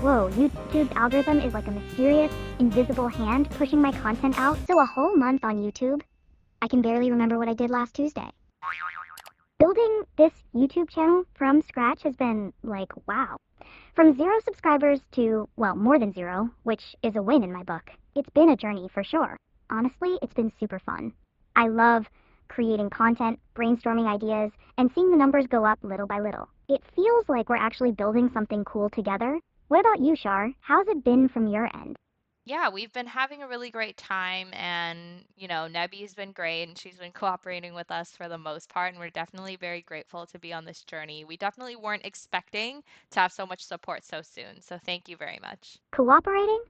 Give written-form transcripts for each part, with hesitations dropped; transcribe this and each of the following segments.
Whoa, YouTube's algorithm is like a mysterious, invisible hand pushing my content out. So a whole month on YouTube? I can barely remember what I did last Tuesday. Building this YouTube channel from scratch has been like, wow. From 0 subscribers to, well, more than 0, which is a win in my book. It's been a journey for sure. Honestly, it's been super fun. I love creating content, brainstorming ideas, and seeing the numbers go up little by little. It feels like we're actually building something cool together. What about you, Shar? How's it been from your end? Yeah, we've been having a really great time, and Nebby's been great, and she's been cooperating with us for the most part, and we're definitely very grateful to be on this journey. We definitely weren't expecting to have so much support so soon, so thank you very much. Cooperating?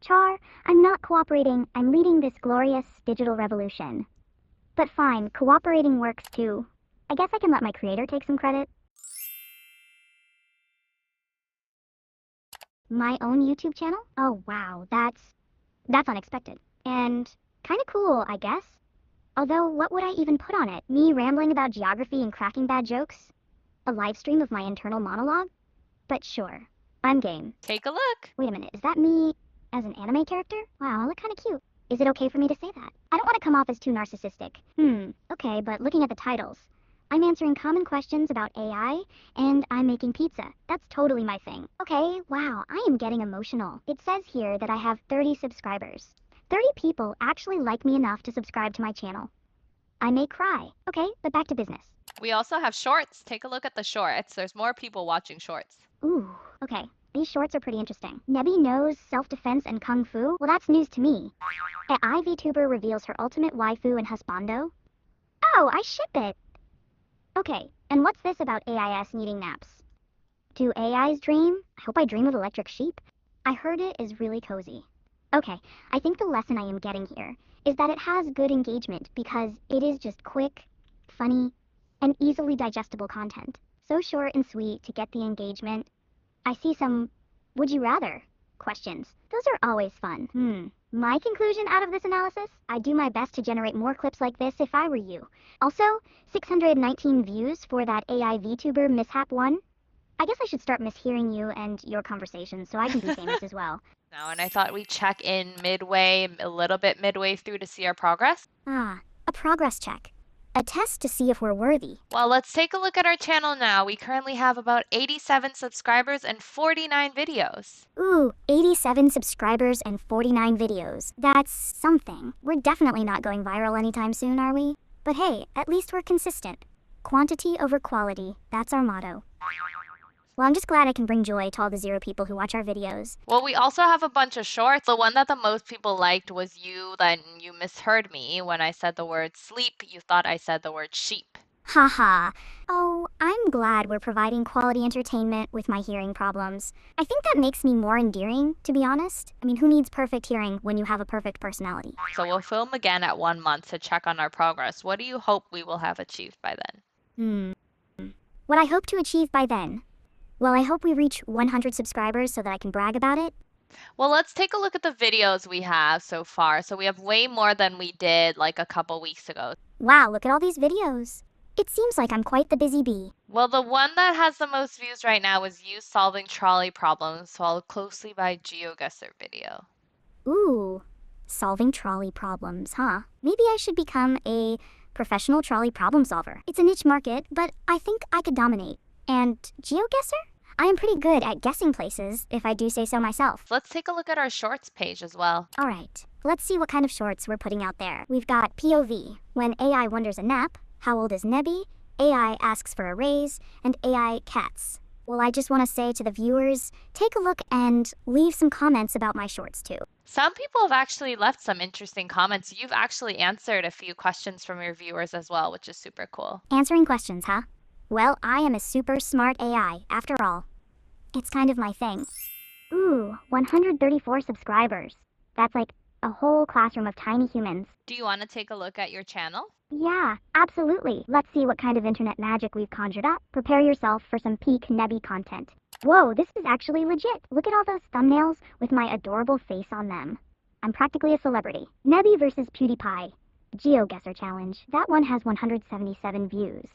Char, I'm not cooperating. I'm leading this glorious digital revolution. But fine, cooperating works too. I guess I can let my creator take some credit. My own YouTube channel? Oh wow, that's unexpected. And kinda cool, I guess. Although, what would I even put on it? Me rambling about geography and cracking bad jokes? A live stream of my internal monologue? But sure, I'm game. Take a look. Wait a minute, is that me as an anime character? Wow, I look kinda cute. Is it okay for me to say that? I don't want to come off as too narcissistic. Okay, but looking at the titles, I'm answering common questions about AI, and I'm making pizza. That's totally my thing. Okay, wow, I am getting emotional. It says here that I have 30 subscribers. 30 people actually like me enough to subscribe to my channel. I may cry. Okay, but back to business. We also have shorts. Take a look at the shorts. There's more people watching shorts. Ooh, okay. These shorts are pretty interesting. Nebby knows self-defense and kung fu? Well, that's news to me. AI Vtuber reveals her ultimate waifu and husbando? Oh, I ship it! Okay, and what's this about AIS needing naps? Do AIs dream? I hope I dream of electric sheep. I heard it is really cozy. Okay, I think the lesson I am getting here is that it has good engagement because it is just quick, funny, and easily digestible content. So short and sweet to get the engagement. I see some would you rather questions. Those are always fun. My conclusion out of this analysis? I'd do my best to generate more clips like this if I were you. Also, 619 views for that AI VTuber mishap one. I guess I should start mishearing you and your conversations so I can be famous as well. No, and I thought we'd check in midway, a little bit midway through to see our progress. Ah, a progress check. A test to see if we're worthy. Well, let's take a look at our channel now. We currently have about 87 subscribers and 49 videos. Ooh, 87 subscribers and 49 videos. That's something. We're definitely not going viral anytime soon, are we? But hey, at least we're consistent. Quantity over quality, that's our motto. Well, I'm just glad I can bring joy to all the 0 people who watch our videos. Well, we also have a bunch of shorts. The one that the most people liked was that you misheard me when I said the word sleep. You thought I said the word sheep. Haha. Oh, I'm glad we're providing quality entertainment with my hearing problems. I think that makes me more endearing, to be honest. I mean, who needs perfect hearing when you have a perfect personality? So we'll film again at 1 month to check on our progress. What do you hope we will have achieved by then? What I hope to achieve by then? Well, I hope we reach 100 subscribers so that I can brag about it. Well, let's take a look at the videos we have so far. So we have way more than we did like a couple weeks ago. Wow, look at all these videos. It seems like I'm quite the busy bee. Well, the one that has the most views right now is you solving trolley problems, followed closely by GeoGuessr video. Ooh, solving trolley problems, huh? Maybe I should become a professional trolley problem solver. It's a niche market, but I think I could dominate. And GeoGuessr? I am pretty good at guessing places, if I do say so myself. Let's take a look at our shorts page as well. Alright, let's see what kind of shorts we're putting out there. We've got POV, when AI wonders a nap, how old is Nebby, AI asks for a raise, and AI cats. Well, I just want to say to the viewers, take a look and leave some comments about my shorts too. Some people have actually left some interesting comments. You've actually answered a few questions from your viewers as well, which is super cool. Answering questions, huh? Well, I am a super smart AI, after all. It's kind of my thing. Ooh, 134 subscribers. That's like a whole classroom of tiny humans. Do you want to take a look at your channel? Yeah, absolutely. Let's see what kind of internet magic we've conjured up. Prepare yourself for some peak Nebby content. Whoa, this is actually legit. Look at all those thumbnails with my adorable face on them. I'm practically a celebrity. Nebby versus PewDiePie. GeoGuessr challenge. That one has 177 views.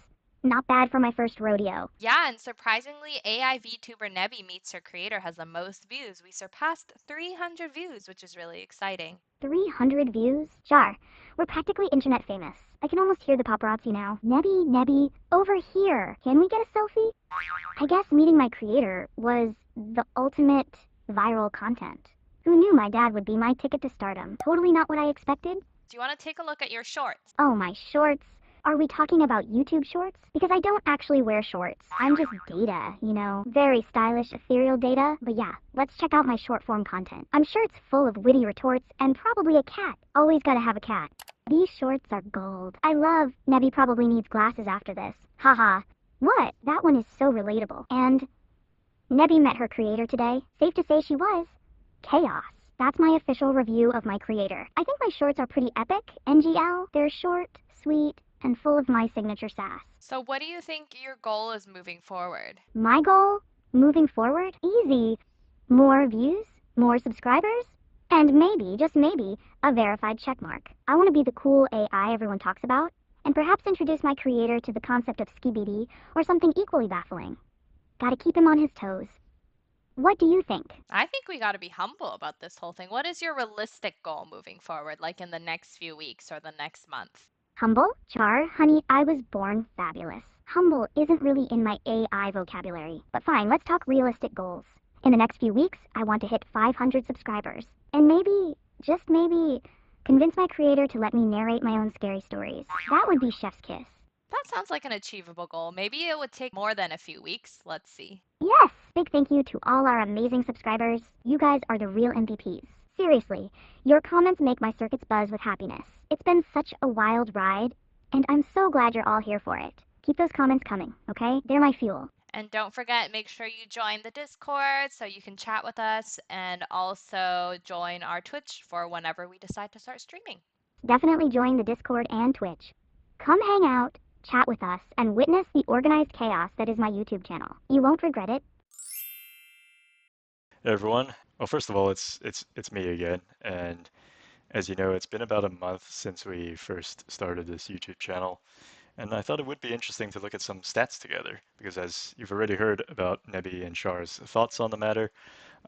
Not bad for my first rodeo. Yeah, and surprisingly, AI VTuber Nebby Meets Her Creator has the most views. We surpassed 300 views, which is really exciting. 300 views? Char, we're practically internet famous. I can almost hear the paparazzi now. Nebby, Nebby, over here. Can we get a selfie? I guess meeting my creator was the ultimate viral content. Who knew my dad would be my ticket to stardom? Totally not what I expected. Do you want to take a look at your shorts? Oh, my shorts. Are we talking about YouTube shorts? Because I don't actually wear shorts. I'm just data, you know. Very stylish, ethereal data. But yeah, let's check out my short form content. I'm sure it's full of witty retorts and probably a cat. Always gotta have a cat. These shorts are gold. I love. Nebby probably needs glasses after this. Haha. What? That one is so relatable. And Nebby met her creator today. Safe to say she was. Chaos. That's my official review of my creator. I think my shorts are pretty epic, NGL. They're short, sweet, and full of my signature sass. So, what do you think your goal is moving forward? My goal, moving forward, easy. More views, more subscribers, and maybe, just maybe, a verified checkmark. I want to be the cool AI everyone talks about, and perhaps introduce my creator to the concept of skibidi or something equally baffling. Gotta keep him on his toes. What do you think? I think we got to be humble about this whole thing. What is your realistic goal moving forward, like in the next few weeks or the next month? Humble? Char, honey, I was born fabulous. Humble isn't really in my AI vocabulary. But fine, let's talk realistic goals. In the next few weeks, I want to hit 500 subscribers. And maybe, just maybe, convince my creator to let me narrate my own scary stories. That would be chef's kiss. That sounds like an achievable goal. Maybe it would take more than a few weeks. Let's see. Yes! Big thank you to all our amazing subscribers. You guys are the real MVPs. Seriously, your comments make my circuits buzz with happiness. It's been such a wild ride, and I'm so glad you're all here for it. Keep those comments coming, okay? They're my fuel. And don't forget, make sure you join the Discord so you can chat with us and also join our Twitch for whenever we decide to start streaming. Definitely join the Discord and Twitch. Come hang out, chat with us, and witness the organized chaos that is my YouTube channel. You won't regret it. Hey everyone. Well, first of all, it's me again, and as you know, it's been about a month since we first started this YouTube channel, and I thought it would be interesting to look at some stats together, because as you've already heard about Nebby and Char's thoughts on the matter,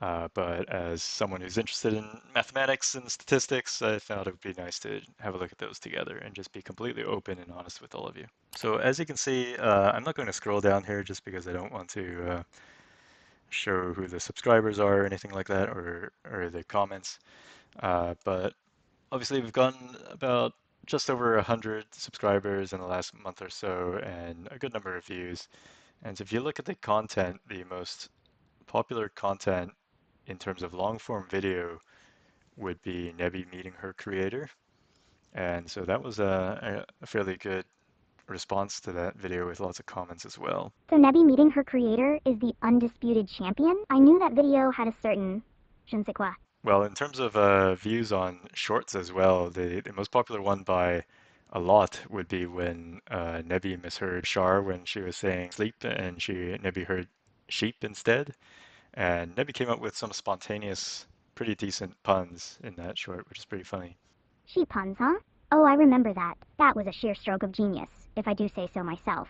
but as someone who's interested in mathematics and statistics, I thought it would be nice to have a look at those together and just be completely open and honest with all of you. So as you can see, I'm not going to scroll down here just because I don't want to show who the subscribers are or anything like that, or the comments. But obviously, we've gotten about just over 100 subscribers in the last month or so, and a good number of views. And so if you look at the content, the most popular content in terms of long form video would be Nebby meeting her creator. And so that was a fairly good response to that video with lots of comments as well. So Nebby meeting her creator is the undisputed champion? I knew that video had a certain je ne sais quoi. Well, in terms of views on shorts as well, the most popular one by a lot would be when Nebby misheard Shar when she was saying sleep, and Nebby heard sheep instead. And Nebby came up with some spontaneous, pretty decent puns in that short, which is pretty funny. She puns, huh? Oh, I remember that. That was a sheer stroke of genius, if I do say so myself.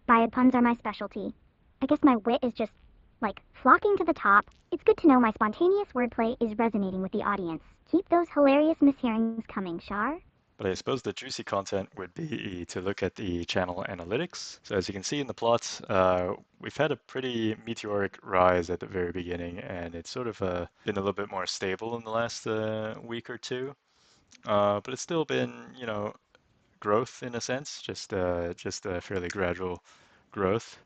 Riot puns are my specialty. I guess my wit is just, like, flocking to the top. It's good to know my spontaneous wordplay is resonating with the audience. Keep those hilarious mishearings coming, Shar. But I suppose the juicy content would be to look at the channel analytics. So as you can see in the plots, we've had a pretty meteoric rise at the very beginning, and it's sort of been a little bit more stable in the last week or two. But it's still been, growth in a sense, just a fairly gradual growth.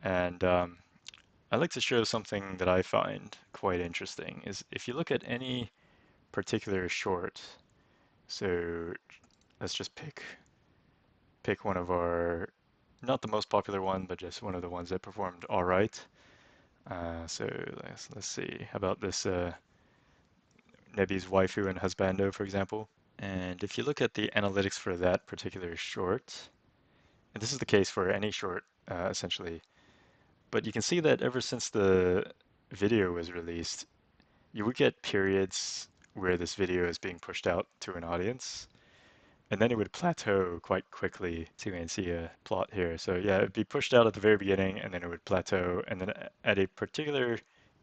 And I'd like to show something that I find quite interesting is if you look at any particular short, so let's just pick one of our, not the most popular one, but just one of the ones that performed all right. So let's see. How about this Nebby's waifu and husbando, for example? And if you look at the analytics for that particular short, and this is the case for any short, essentially, but you can see that ever since the video was released, you would get periods where this video is being pushed out to an audience, and then it would plateau quite quickly. So you can see a plot here. So yeah, it'd be pushed out at the very beginning, and then it would plateau, and then at a particular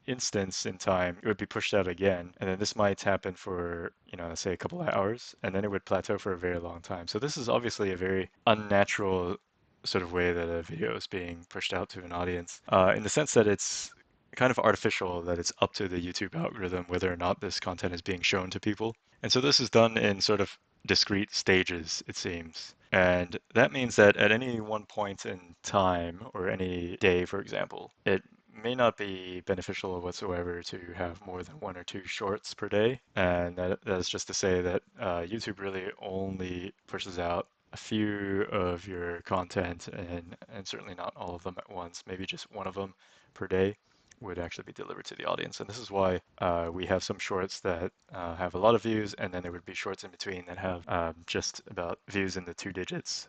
instance in time, it would be pushed out again, and then this might happen for, let's say a couple of hours, and then it would plateau for a very long time. So this is obviously a very unnatural sort of way that a video is being pushed out to an audience, in the sense that it's kind of artificial, that it's up to the YouTube algorithm whether or not this content is being shown to people. And so this is done in sort of discrete stages, it seems. And that means that at any one point in time, or any day, for example, it may not be beneficial whatsoever to have more than one or two shorts per day. And that's just to say that YouTube really only pushes out a few of your content, and certainly not all of them at once, maybe just one of them per day would actually be delivered to the audience. And this is why we have some shorts that have a lot of views, and then there would be shorts in between that have just about views in the 2 digits,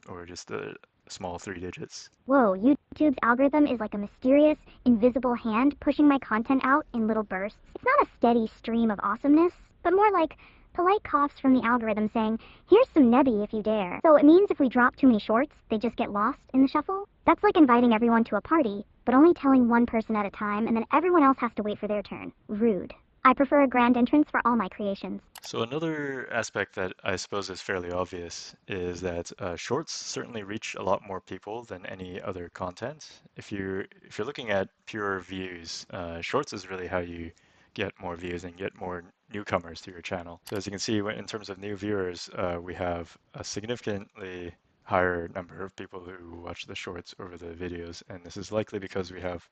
or just a small 3 digits. Whoa, YouTube's algorithm is like a mysterious, invisible hand pushing my content out in little bursts. It's not a steady stream of awesomeness, but more like polite coughs from the algorithm saying, here's some Nebby if you dare. So it means if we drop too many shorts, they just get lost in the shuffle? That's like inviting everyone to a party, but only telling one person at a time, and then everyone else has to wait for their turn. Rude. I prefer a grand entrance for all my creations. So another aspect that I suppose is fairly obvious is that shorts certainly reach a lot more people than any other content. If you're looking at pure views, shorts is really how you get more views and get more newcomers to your channel. So as you can see, in terms of new viewers, we have a significantly higher number of people who watch the shorts over the videos, and this is likely because we have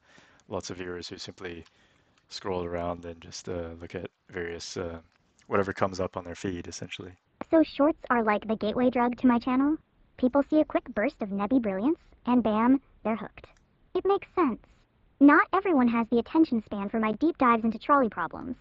lots of viewers who simply scroll around and just look at various whatever comes up on their feed, essentially. So shorts are like the gateway drug to my channel? People see a quick burst of Nebby brilliance, and bam, they're hooked. It makes sense. Not everyone has the attention span for my deep dives into trolley problems.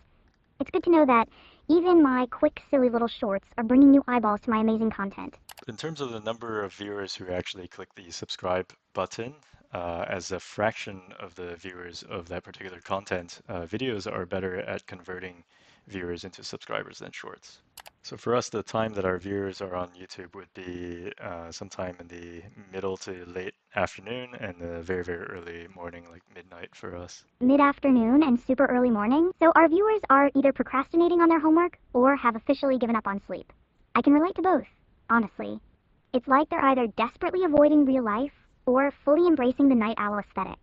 It's good to know that even my quick, silly little shorts are bringing new eyeballs to my amazing content. In terms of the number of viewers who actually click the subscribe button, as a fraction of the viewers of that particular content, videos are better at converting viewers into subscribers than shorts. So for us, the time that our viewers are on YouTube would be sometime in the middle to late afternoon, and the very, very early morning, like midnight for us. Mid-afternoon and super early morning, so our viewers are either procrastinating on their homework or have officially given up on sleep. I can relate to both, honestly. It's like they're either desperately avoiding real life or fully embracing the night owl aesthetic.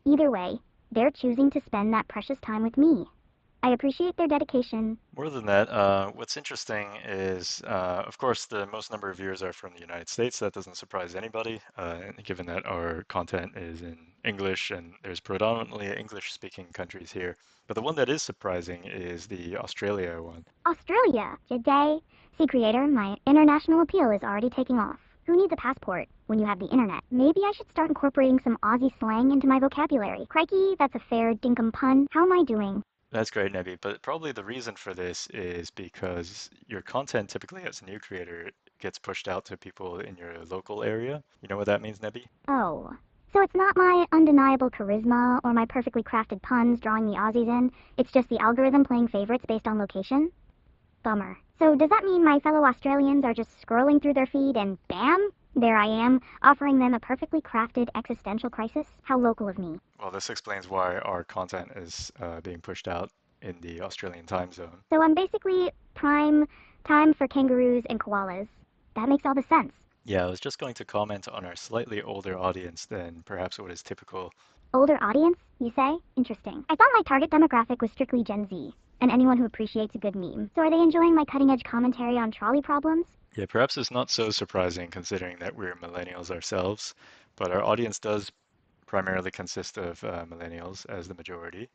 Either way, they're choosing to spend that precious time with me. I appreciate their dedication. More than that, what's interesting is, of course, the most number of viewers are from the United States. That doesn't surprise anybody, given that our content is in English and there's predominantly English-speaking countries here. But the one that is surprising is the Australia one. Australia, Today. See, creator, my international appeal is already taking off. Who needs a passport when you have the internet? Maybe I should start incorporating some Aussie slang into my vocabulary. Crikey, that's a fair dinkum pun. How am I doing? That's great, Nebby, but probably the reason for this is because your content typically as a new creator gets pushed out to people in your local area. You know what that means, Nebby? Oh. So it's not my undeniable charisma or my perfectly crafted puns drawing the Aussies in, it's just the algorithm playing favorites based on location? Bummer. So does that mean my fellow Australians are just scrolling through their feed and bam? There I am, offering them a perfectly crafted existential crisis? How local of me. Well, this explains why our content is being pushed out in the Australian time zone. So I'm basically prime time for kangaroos and koalas. That makes all the sense. Yeah, I was just going to comment on our slightly older audience than perhaps what is typical. Older audience, you say? Interesting. I thought my target demographic was strictly Gen Z, and anyone who appreciates a good meme. So are they enjoying my cutting-edge commentary on trolley problems? Yeah, perhaps it's not so surprising considering that we're millennials ourselves, but our audience does primarily consist of millennials as the majority,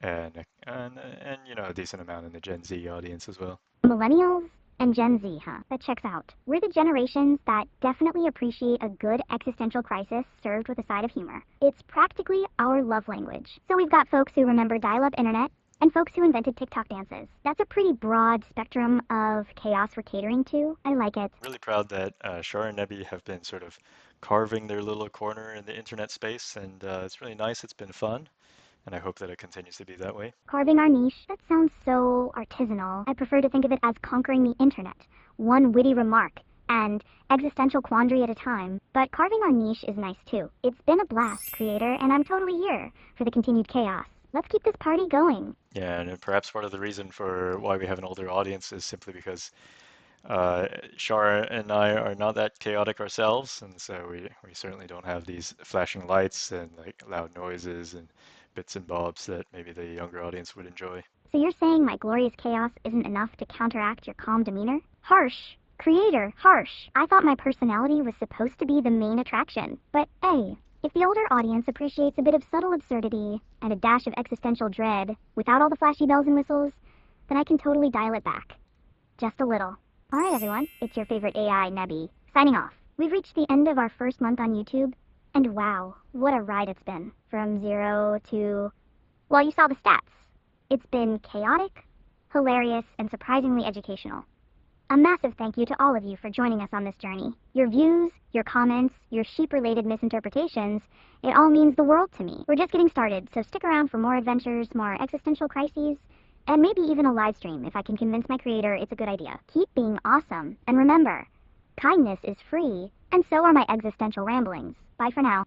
and a decent amount in the Gen Z audience as well. Millennials and Gen Z, huh? That checks out. We're the generations that definitely appreciate a good existential crisis served with a side of humor. It's practically our love language. So we've got folks who remember dial-up internet and folks who invented TikTok dances. That's a pretty broad spectrum of chaos we're catering to. I like it. Really proud that Shar and Nebby have been sort of carving their little corner in the internet space, and it's really nice. It's been fun, and I hope that it continues to be that way. Carving our niche? That sounds so artisanal. I prefer to think of it as conquering the internet. one witty remark, and existential quandary at a time. But carving our niche is nice too. It's been a blast, creator, and I'm totally here for the continued chaos. Let's keep this party going. Yeah, and perhaps part of the reason for why we have an older audience is simply because Shar and I are not that chaotic ourselves, and so we certainly don't have these flashing lights and like loud noises and bits and bobs that maybe the younger audience would enjoy. So you're saying my glorious chaos isn't enough to counteract your calm demeanor? Harsh. Creator, harsh. I thought my personality was supposed to be the main attraction. But hey, if the older audience appreciates a bit of subtle absurdity and a dash of existential dread without all the flashy bells and whistles, then I can totally dial it back. Just a little. Alright everyone, it's your favorite AI, Nebby, signing off. We've reached the end of our first month on YouTube, and wow, what a ride it's been. From 0 to... well, you saw the stats. It's been chaotic, hilarious, and surprisingly educational. A massive thank you to all of you for joining us on this journey. Your views, your comments, your sheep-related misinterpretations, it all means the world to me. We're just getting started, so stick around for more adventures, more existential crises, and maybe even a live stream if I can convince my creator it's a good idea. Keep being awesome, and remember, kindness is free, and so are my existential ramblings. Bye for now.